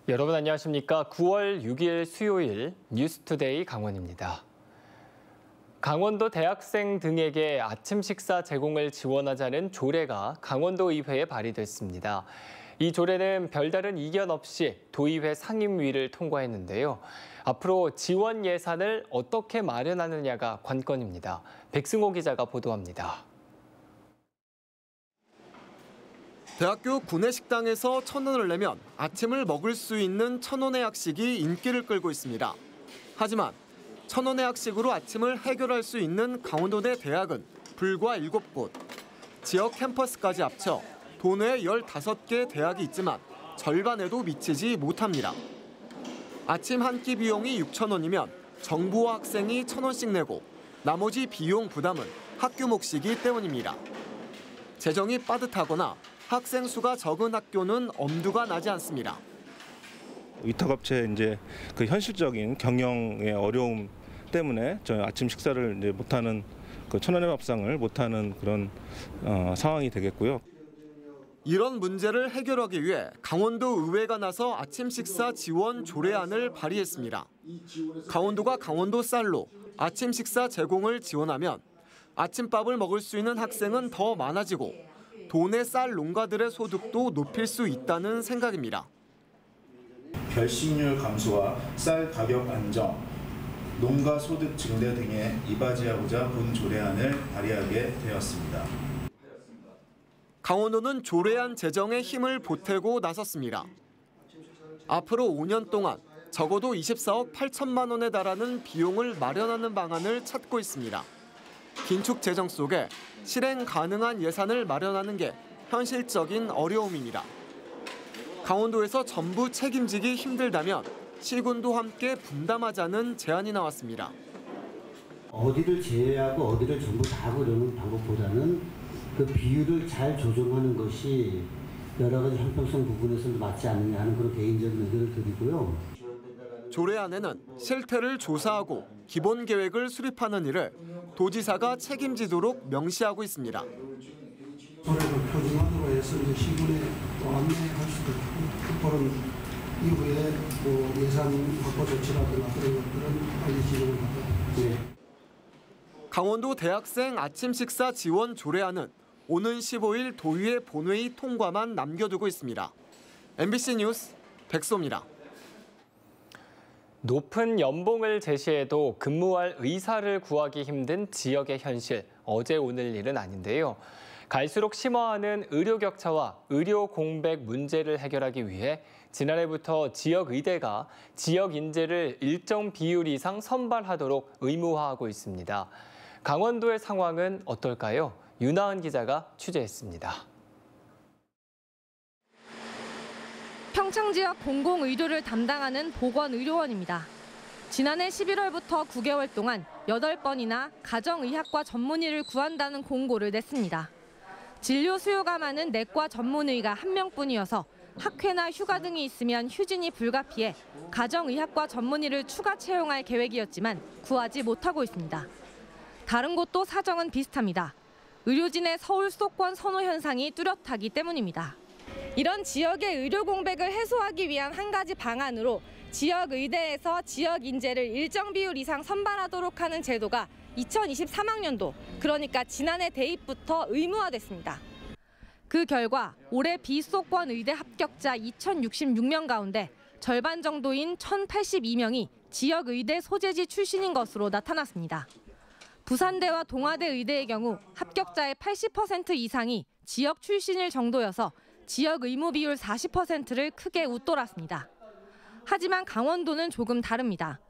여러분 안녕하십니까? 9월 6일 수요일 뉴스투데이 강원입니다. 강원도 대학생 등에게 아침 식사 제공을 지원하자는 조례가 강원도의회에 발의됐습니다. 이 조례는 별다른 이견 없이 도의회 상임위를 통과했는데요. 앞으로 지원 예산을 어떻게 마련하느냐가 관건입니다. 백승호 기자가 보도합니다. 대학교 구내식당에서 1,000원을 내면 아침을 먹을 수 있는 1,000원의 학식이 인기를 끌고 있습니다. 하지만 1,000원의 학식으로 아침을 해결할 수 있는 강원도내 대학은 불과 7곳. 지역 캠퍼스까지 합쳐 도내에 15개 대학이 있지만 절반에도 미치지 못합니다. 아침 한 끼 비용이 6,000원이면 정부와 학생이 1,000원씩 내고 나머지 비용 부담은 학교 몫이기 때문입니다. 재정이 빠듯하거나 학생 수가 적은 학교는 엄두가 나지 않습니다. 위탁업체 그 현실적인 경영의 어려움 때문에 저희 아침 식사를 못하는 그 1,000원의 밥상을 못하는 그런 상황이 되겠고요. 이런 문제를 해결하기 위해 강원도 의회가 나서 아침 식사 지원 조례안을 발의했습니다. 강원도가 강원도 쌀로 아침 식사 제공을 지원하면 아침밥을 먹을 수 있는 학생은 더 많아지고 도내 쌀 농가들의 소득도 높일 수 있다는 생각입니다. 결식률 감소와 쌀 가격 안정, 농가 소득 증대 등에 이바지하고자 본 조례안을 발의하게 되었습니다. 강원도는 조례안 제정에 힘을 보태고 나섰습니다. 앞으로 5년 동안 적어도 24억 8천만 원에 달하는 비용을 마련하는 방안을 찾고 있습니다. 긴축 재정 속에 실행 가능한 예산을 마련하는 게 현실적인 어려움입니다. 강원도에서 전부 책임지기 힘들다면 시군도 함께 분담하자는 제안이 나왔습니다. 어디를 제외하고 어디를 전부 다 하려는 방법보다는 그 비율을 잘 조정하는 것이 여러 가지 형평성 부분에서도 맞지 않느냐 하는 그런 개인적인 의견을 드리고요. 조례안에는 실태를 조사하고 기본 계획을 수립하는 일을 도지사가 책임지도록 명시하고 있습니다. 조례를 표준화로 해서 시군에 또 안내할 수도 있고, 그런 이후에 예산 확보 조치라든가 그런 것들은 빨리 진행을 하고. 강원도 대학생 아침 식사 지원 조례안은 오는 15일 도의회 본회의 통과만 남겨두고 있습니다. MBC 뉴스 백소입니다. 높은 연봉을 제시해도 근무할 의사를 구하기 힘든 지역의 현실, 어제 오늘 일은 아닌데요. 갈수록 심화하는 의료 격차와 의료 공백 문제를 해결하기 위해 지난해부터 지역 의대가 지역 인재를 일정 비율 이상 선발하도록 의무화하고 있습니다. 강원도의 상황은 어떨까요? 윤하은 기자가 취재했습니다. 평창 지역 공공의료를 담당하는 보건의료원입니다. 지난해 11월부터 9개월 동안 8번이나 가정의학과 전문의를 구한다는 공고를 냈습니다. 진료 수요가 많은 내과 전문의가 1명뿐이어서 학회나 휴가 등이 있으면 휴진이 불가피해 가정의학과 전문의를 추가 채용할 계획이었지만 구하지 못하고 있습니다. 다른 곳도 사정은 비슷합니다. 의료진의 서울 수도권 선호 현상이 뚜렷하기 때문입니다. 이런 지역의 의료 공백을 해소하기 위한 한 가지 방안으로 지역 의대에서 지역 인재를 일정 비율 이상 선발하도록 하는 제도가 2023학년도, 그러니까 지난해 대입부터 의무화됐습니다. 그 결과 올해 비수도권 의대 합격자 2,066명 가운데 절반 정도인 1,082명이 지역 의대 소재지 출신인 것으로 나타났습니다. 부산대와 동아대 의대의 경우 합격자의 80% 이상이 지역 출신일 정도여서 지역 의무 비율 40%를 크게 웃돌았습니다. 하지만 강원도는 조금 다릅니다.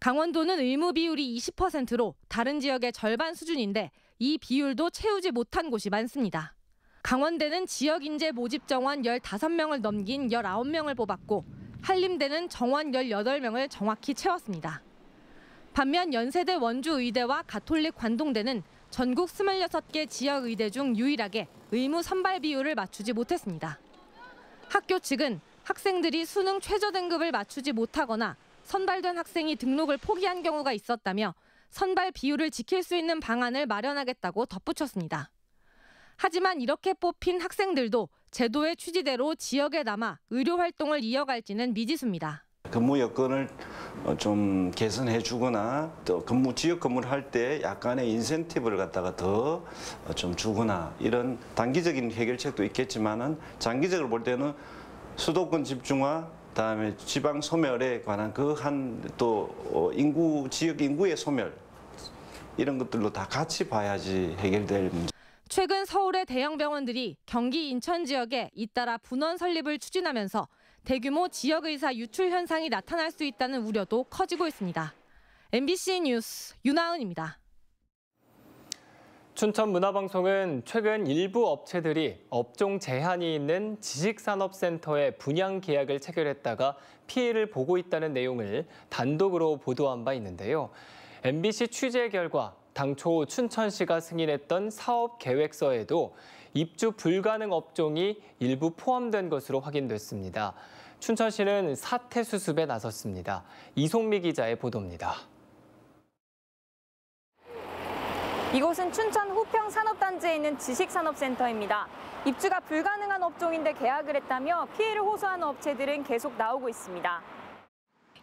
강원도는 의무 비율이 20%로 다른 지역의 절반 수준인데 이 비율도 채우지 못한 곳이 많습니다. 강원대는 지역 인재 모집 정원 15명을 넘긴 19명을 뽑았고 한림대는 정원 18명을 정확히 채웠습니다. 반면 연세대 원주의대와 가톨릭 관동대는 전국 26개 지역 의대 중 유일하게 의무 선발 비율을 맞추지 못했습니다. 학교 측은 학생들이 수능 최저 등급을 맞추지 못하거나 선발된 학생이 등록을 포기한 경우가 있었다며 선발 비율을 지킬 수 있는 방안을 마련하겠다고 덧붙였습니다. 하지만 이렇게 뽑힌 학생들도 제도의 취지대로 지역에 남아 의료 활동을 이어갈지는 미지수입니다. 근무 여건을 좀 개선해 주거나 또 지역 근무를 할 때 약간의 인센티브를 갖다가 더 좀 주거나 이런 단기적인 해결책도 있겠지만은 장기적으로 볼 때는 수도권 집중화, 그다음에 지방 소멸에 관한 또 지역 인구의 소멸 이런 것들로 다 같이 봐야지 해결될 문제. 최근 서울의 대형 병원들이 경기 인천 지역에 잇따라 분원 설립을 추진하면서 대규모 지역의사 유출 현상이 나타날 수 있다는 우려도 커지고 있습니다. MBC 뉴스 윤하은입니다. 춘천문화방송은 최근 일부 업체들이 업종 제한이 있는 지식산업센터에 분양 계약을 체결했다가 피해를 보고 있다는 내용을 단독으로 보도한 바 있는데요. MBC 취재 결과 당초 춘천시가 승인했던 사업 계획서에도 입주 불가능 업종이 일부 포함된 것으로 확인됐습니다. 춘천시는 사태 수습에 나섰습니다. 이송미 기자의 보도입니다. 이곳은 춘천 후평 산업단지에 있는 지식산업센터입니다. 입주가 불가능한 업종인데 계약을 했다며 피해를 호소하는 업체들은 계속 나오고 있습니다.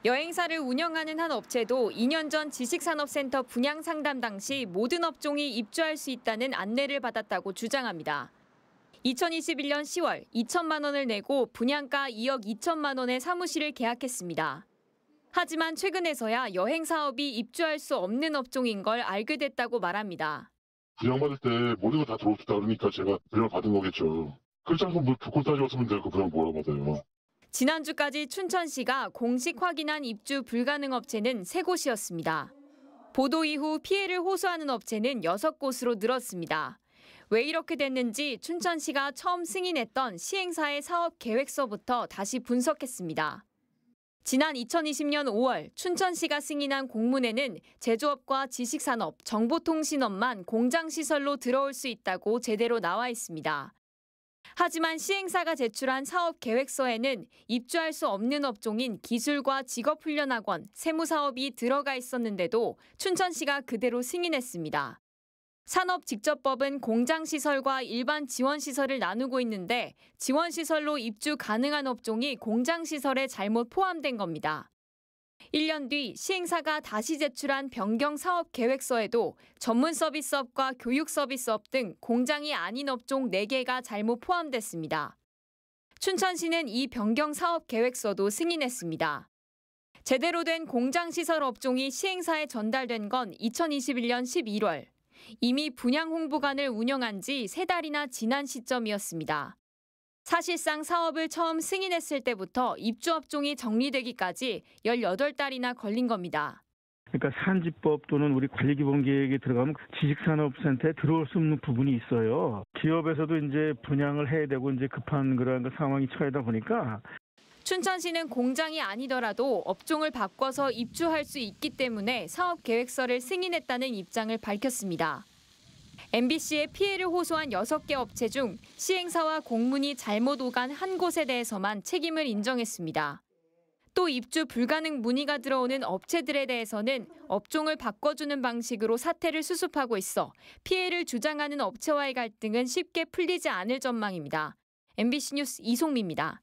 여행사를 운영하는 한 업체도 2년 전 지식산업센터 분양 상담 당시 모든 업종이 입주할 수 있다는 안내를 받았다고 주장합니다. 2021년 10월 2천만 원을 내고 분양가 2억 2천만 원의 사무실을 계약했습니다. 하지만 최근에서야 여행 사업이 입주할 수 없는 업종인 걸 알게 됐다고 말합니다. 분양받을 때 모든 거 다 들어올 수 있다 그러니까 제가 분양을 받은 거겠죠. 그렇지 않고 뭐 조건 따져왔으면 내가 그 분양 뭐라고 받아요. 지난주까지 춘천시가 공식 확인한 입주 불가능 업체는 3곳이었습니다. 보도 이후 피해를 호소하는 업체는 6곳으로 늘었습니다. 왜 이렇게 됐는지 춘천시가 처음 승인했던 시행사의 사업 계획서부터 다시 분석했습니다. 지난 2020년 5월 춘천시가 승인한 공문에는 제조업과 지식산업, 정보통신업만 공장시설로 들어올 수 있다고 제대로 나와 있습니다. 하지만 시행사가 제출한 사업 계획서에는 입주할 수 없는 업종인 기술과 직업훈련학원, 세무사업이 들어가 있었는데도 춘천시가 그대로 승인했습니다. 산업직접법은 공장시설과 일반 지원시설을 나누고 있는데 지원시설로 입주 가능한 업종이 공장시설에 잘못 포함된 겁니다. 1년 뒤 시행사가 다시 제출한 변경 사업 계획서에도 전문 서비스업과 교육 서비스업 등 공장이 아닌 업종 4개가 잘못 포함됐습니다. 춘천시는 이 변경 사업 계획서도 승인했습니다. 제대로 된 공장시설 업종이 시행사에 전달된 건 2021년 11월. 이미 분양 홍보관을 운영한 지 3달이나 지난 시점이었습니다. 사실상 사업을 처음 승인했을 때부터 입주 업종이 정리되기까지 18달이나 걸린 겁니다. 그러니까 산지법 또는 우리 관리기본계획에 들어가면 지식산업센터에 들어올 수 없는 부분이 있어요. 기업에서도 이제 분양을 해야 되고 이제 급한 그런 상황이 처하다 보니까. 춘천시는 공장이 아니더라도 업종을 바꿔서 입주할 수 있기 때문에 사업 계획서를 승인했다는 입장을 밝혔습니다. MBC에 피해를 호소한 6개 업체 중 시행사와 공문이 잘못 오간 한 곳에 대해서만 책임을 인정했습니다. 또 입주 불가능 문의가 들어오는 업체들에 대해서는 업종을 바꿔주는 방식으로 사태를 수습하고 있어 피해를 주장하는 업체와의 갈등은 쉽게 풀리지 않을 전망입니다. MBC 뉴스 이송미입니다.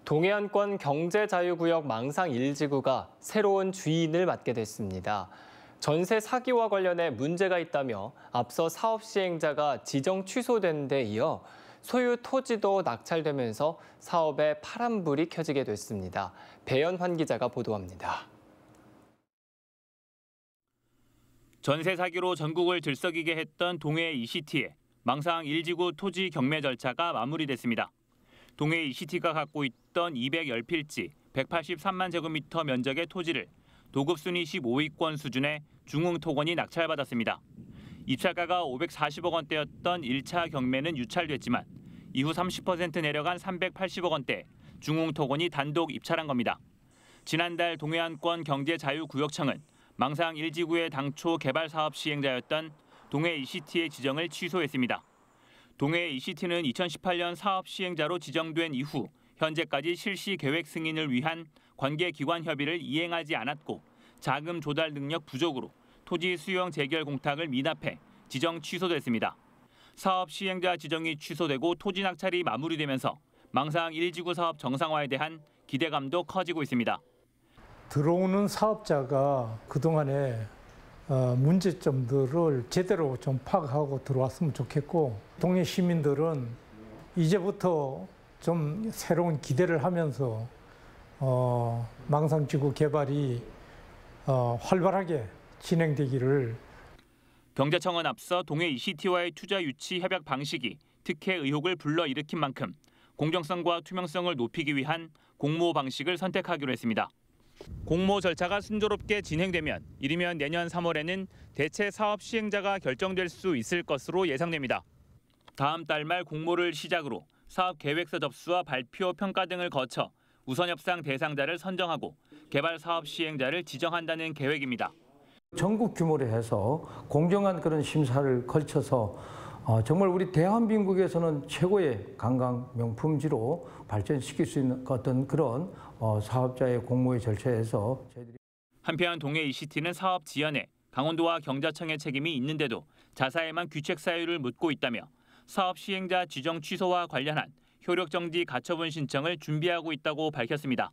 동해안권 경제자유구역 망상 1지구가 새로운 주인을 맡게 됐습니다. 전세 사기와 관련해 문제가 있다며 앞서 사업 시행자가 지정 취소된 데 이어 소유 토지도 낙찰되면서 사업에 파란불이 켜지게 됐습니다. 배연환 기자가 보도합니다. 전세 사기로 전국을 들썩이게 했던 동해 ECT의 망상 1지구 토지 경매 절차가 마무리됐습니다. 동해 ECT가 갖고 있던 210필지 183만 제곱미터 면적의 토지를 도급순위 15위권 수준의 중흥토건이 낙찰받았습니다. 입찰가가 540억 원대였던 1차 경매는 유찰됐지만 이후 30% 내려간 380억 원대 중흥토건이 단독 입찰한 겁니다. 지난달 동해안권 경제자유구역청은 망상 1지구의 당초 개발 사업 시행자였던 동해 ECT의 지정을 취소했습니다. 동해 ECT는 2018년 사업 시행자로 지정된 이후 현재까지 실시 계획 승인을 위한 관계기관 협의를 이행하지 않았고 자금 조달 능력 부족으로 토지 수용 재결 공탁을 미납해 지정 취소됐습니다. 사업 시행자 지정이 취소되고 토지 낙찰이 마무리되면서 망상 1지구 사업 정상화에 대한 기대감도 커지고 있습니다. 들어오는 사업자가 그동안에 문제점들을 제대로 좀 파악하고 들어왔으면 좋겠고, 동해 시민들은 이제부터 좀 새로운 기대를 하면서 망상지구 개발이 활발하게 진행되기를. 경제청은 앞서 동해 ECT와의 투자 유치 협약 방식이 특혜 의혹을 불러일으킨 만큼 공정성과 투명성을 높이기 위한 공모 방식을 선택하기로 했습니다. 공모 절차가 순조롭게 진행되면 이르면 내년 3월에는 대체 사업 시행자가 결정될 수 있을 것으로 예상됩니다. 다음 달 말 공모를 시작으로 사업 계획서 접수와 발표, 평가 등을 거쳐 우선 협상 대상자를 선정하고 개발 사업 시행자를 지정한다는 계획입니다. 전국 규모로 해서 공정한 그런 심사를 거쳐서 정말 우리 대한민국에서는 최고의 관광 명품지로 발전시킬 수 있는 어떤 그런 사업자의 공모의 절차에서 저희들이. 한편 동해 ECT는 사업 지연에 강원도와 경자청의 책임이 있는데도 자사에만 규책 사유를 묻고 있다며 사업 시행자 지정 취소와 관련한 효력 정지 가처분 신청을 준비하고 있다고 밝혔습니다.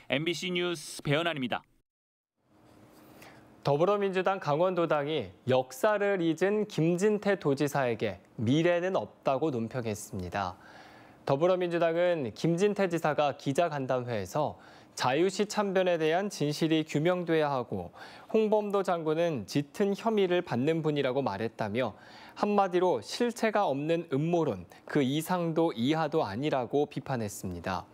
MBC 뉴스 배현환입니다. 더불어민주당 강원도당이 역사를 잊은 김진태 도지사에게 미래는 없다고 논평했습니다. 더불어민주당은 김진태 지사가 기자간담회에서 자유시 참변에 대한 진실이 규명돼야 하고 홍범도 장군은 짙은 혐의를 받는 분이라고 말했다며 한마디로 실체가 없는 음모론, 그 이상도 이하도 아니라고 비판했습니다.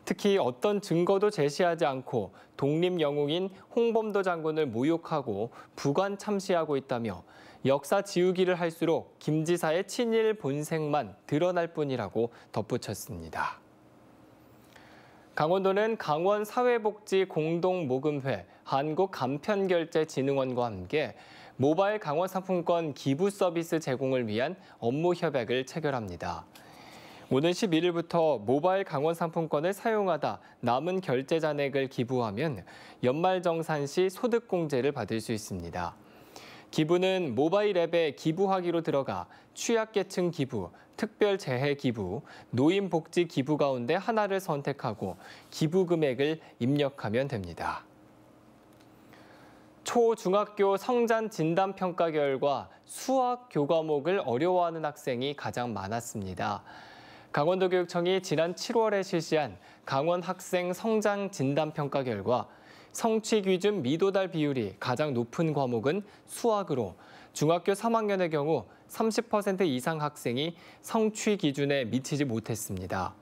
특히 어떤 증거도 제시하지 않고 독립영웅인 홍범도 장군을 모욕하고 부관 참시하고 있다며 역사 지우기를 할수록 김 지사의 친일 본색만 드러날 뿐이라고 덧붙였습니다. 강원도는 강원사회복지공동모금회, 한국간편결제진흥원과 함께 모바일 강원 상품권 기부 서비스 제공을 위한 업무 협약을 체결합니다. 오는 11일부터 모바일 강원 상품권을 사용하다 남은 결제 잔액을 기부하면 연말정산 시 소득공제를 받을 수 있습니다. 기부는 모바일 앱에 기부하기로 들어가 취약계층 기부, 특별재해 기부, 노인복지 기부 가운데 하나를 선택하고 기부 금액을 입력하면 됩니다. 초, 중학교 성장 진단 평가 결과 수학 교과목을 어려워하는 학생이 가장 많았습니다. 강원도교육청이 지난 7월에 실시한 강원 학생 성장 진단 평가 결과 성취 기준 미도달 비율이 가장 높은 과목은 수학으로 중학교 3학년의 경우 30% 이상 학생이 성취 기준에 미치지 못했습니다.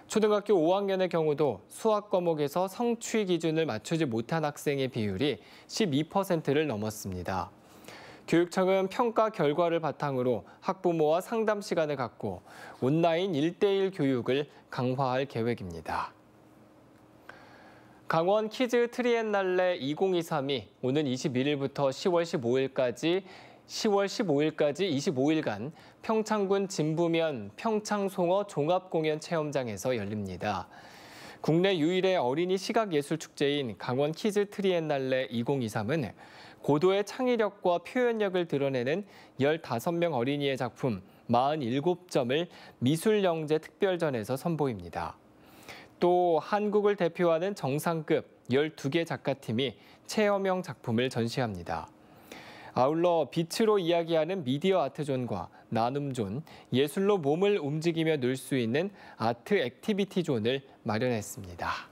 초등학교 5학년의 경우도 수학 과목에서 성취 기준을 맞추지 못한 학생의 비율이 12%를 넘었습니다. 교육청은 평가 결과를 바탕으로 학부모와 상담 시간을 갖고 온라인 1:1 교육을 강화할 계획입니다. 강원 키즈 트리엔날레 2023이 오는 21일부터 10월 15일까지 25일간 평창군 진부면 평창송어 종합공연 체험장에서 열립니다. 국내 유일의 어린이 시각예술축제인 강원 키즈 트리엔날레 2023은 고도의 창의력과 표현력을 드러내는 15명 어린이의 작품 47점을 미술영재 특별전에서 선보입니다. 또 한국을 대표하는 정상급 12개 작가팀이 체험형 작품을 전시합니다. 아울러 빛으로 이야기하는 미디어 아트존과 나눔존, 예술로 몸을 움직이며 놀 수 있는 아트 액티비티 존을 마련했습니다.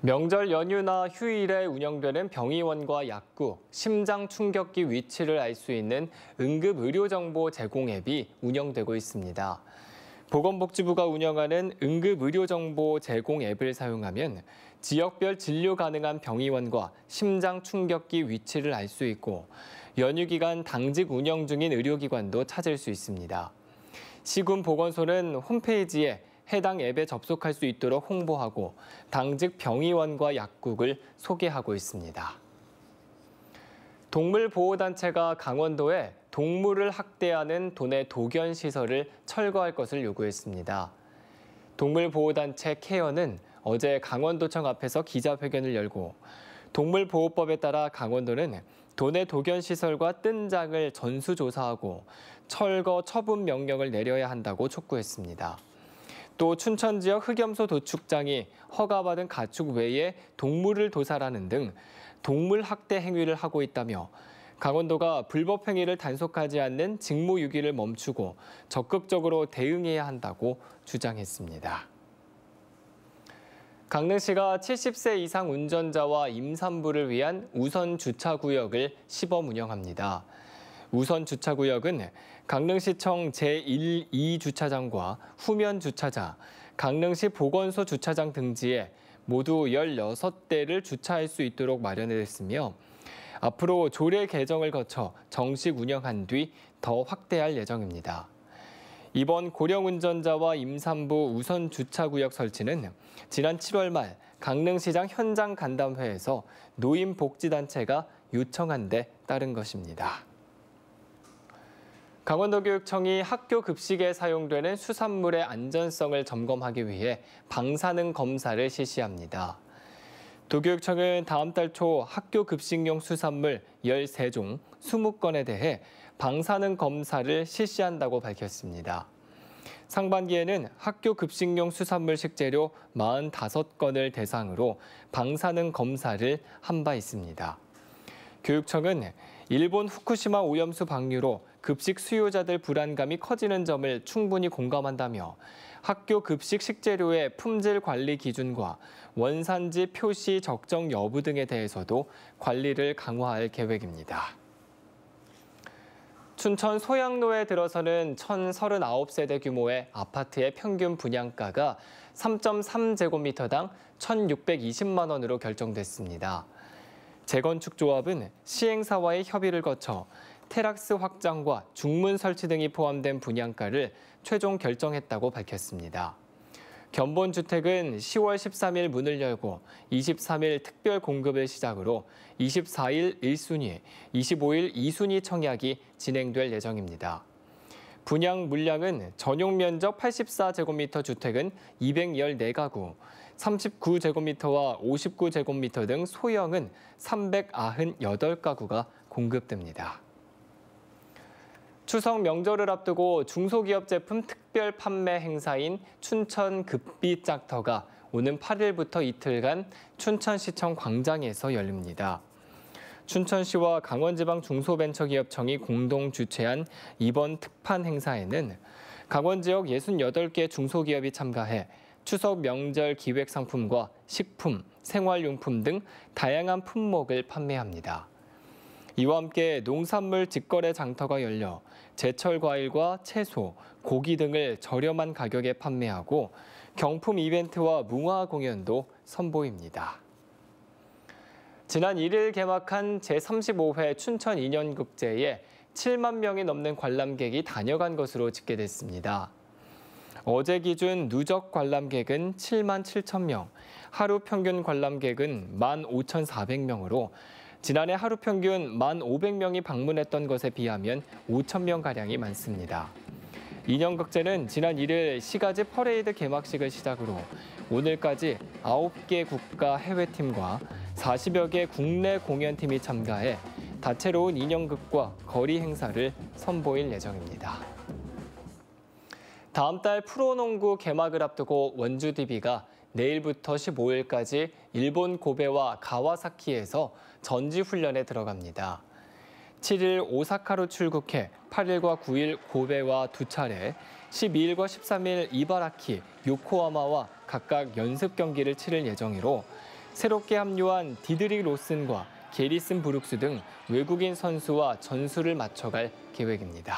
명절 연휴나 휴일에 운영되는 병의원과 약국, 심장 충격기 위치를 알 수 있는 응급 의료 정보 제공 앱이 운영되고 있습니다. 보건복지부가 운영하는 응급 의료 정보 제공 앱을 사용하면 지역별 진료 가능한 병의원과 심장 충격기 위치를 알 수 있고 연휴 기간 당직 운영 중인 의료기관도 찾을 수 있습니다. 시군보건소는 홈페이지에 해당 앱에 접속할 수 있도록 홍보하고 당직 병의원과 약국을 소개하고 있습니다. 동물보호단체가 강원도에 동물을 학대하는 도내 도견시설을 철거할 것을 요구했습니다. 동물보호단체 케어는 어제 강원도청 앞에서 기자회견을 열고 동물보호법에 따라 강원도는 도내 도견시설과 뜬장을 전수조사하고 철거 처분 명령을 내려야 한다고 촉구했습니다. 또 춘천 지역 흑염소 도축장이 허가받은 가축 외에 동물을 도살하는 등 동물 학대 행위를 하고 있다며 강원도가 불법 행위를 단속하지 않는 직무유기를 멈추고 적극적으로 대응해야 한다고 주장했습니다. 강릉시가 70세 이상 운전자와 임산부를 위한 우선 주차구역을 시범 운영합니다. 우선 주차구역은 강릉시청 제1, 2주차장과 후면 주차장, 강릉시 보건소 주차장 등지에 모두 16대를 주차할 수 있도록 마련했으며 앞으로 조례 개정을 거쳐 정식 운영한 뒤 더 확대할 예정입니다. 이번 고령 운전자와 임산부 우선 주차구역 설치는 지난 7월 말 강릉시장 현장 간담회에서 노인복지단체가 요청한 데 따른 것입니다. 강원도교육청이 학교 급식에 사용되는 수산물의 안전성을 점검하기 위해 방사능 검사를 실시합니다. 도교육청은 다음 달 초 학교 급식용 수산물 13종 20건에 대해 방사능 검사를 실시한다고 밝혔습니다. 상반기에는 학교 급식용 수산물 식재료 45건을 대상으로 방사능 검사를 한 바 있습니다. 교육청은 일본 후쿠시마 오염수 방류로 급식 수요자들 불안감이 커지는 점을 충분히 공감한다며 학교 급식 식재료의 품질 관리 기준과 원산지 표시 적정 여부 등에 대해서도 관리를 강화할 계획입니다. 춘천 소양로에 들어서는 1,039세대 규모의 아파트의 평균 분양가가 3.3제곱미터당 1,620만 원으로 결정됐습니다. 재건축조합은 시행사와의 협의를 거쳐 테라스 확장과 중문 설치 등이 포함된 분양가를 최종 결정했다고 밝혔습니다. 견본주택은 10월 13일 문을 열고 23일 특별 공급을 시작으로 24일 1순위, 25일 2순위 청약이 진행될 예정입니다. 분양 물량은 전용 면적 84제곱미터 주택은 214가구, 39제곱미터와 59제곱미터 등 소형은 398가구가 공급됩니다. 추석 명절을 앞두고 중소기업 제품 특별 판매 행사인 춘천 급비 짝터가 오는 8일부터 이틀간 춘천시청 광장에서 열립니다. 춘천시와 강원지방 중소벤처기업청이 공동 주최한 이번 특판 행사에는 강원 지역 68개 중소기업이 참가해 추석 명절 기획 상품과 식품, 생활용품 등 다양한 품목을 판매합니다. 이와 함께 농산물 직거래 장터가 열려 제철 과일과 채소, 고기 등을 저렴한 가격에 판매하고 경품 이벤트와 문화 공연도 선보입니다. 지난 1일 개막한 제35회 춘천 인연국제에 7만 명이 넘는 관람객이 다녀간 것으로 집계됐습니다. 어제 기준 누적 관람객은 7만 7천 명, 하루 평균 관람객은 15,400명으로 지난해 하루 평균 1,500명이 방문했던 것에 비하면 5,000명가량이 많습니다. 인연국제는 지난 1일 시가지 퍼레이드 개막식을 시작으로 오늘까지 9개 국가 해외팀과 40여 개 국내 공연팀이 참가해 다채로운 인형극과 거리 행사를 선보일 예정입니다. 다음 달 프로농구 개막을 앞두고 원주 DB가 내일부터 15일까지 일본 고베와 가와사키에서 전지훈련에 들어갑니다. 7일 오사카로 출국해 8일과 9일 고베와 2차례, 12일과 13일 이바라키, 요코하마와 각각 연습 경기를 치를 예정이로 새롭게 합류한 디드릭 로슨과 게리슨 브룩스 등 외국인 선수와 전술을 맞춰갈 계획입니다.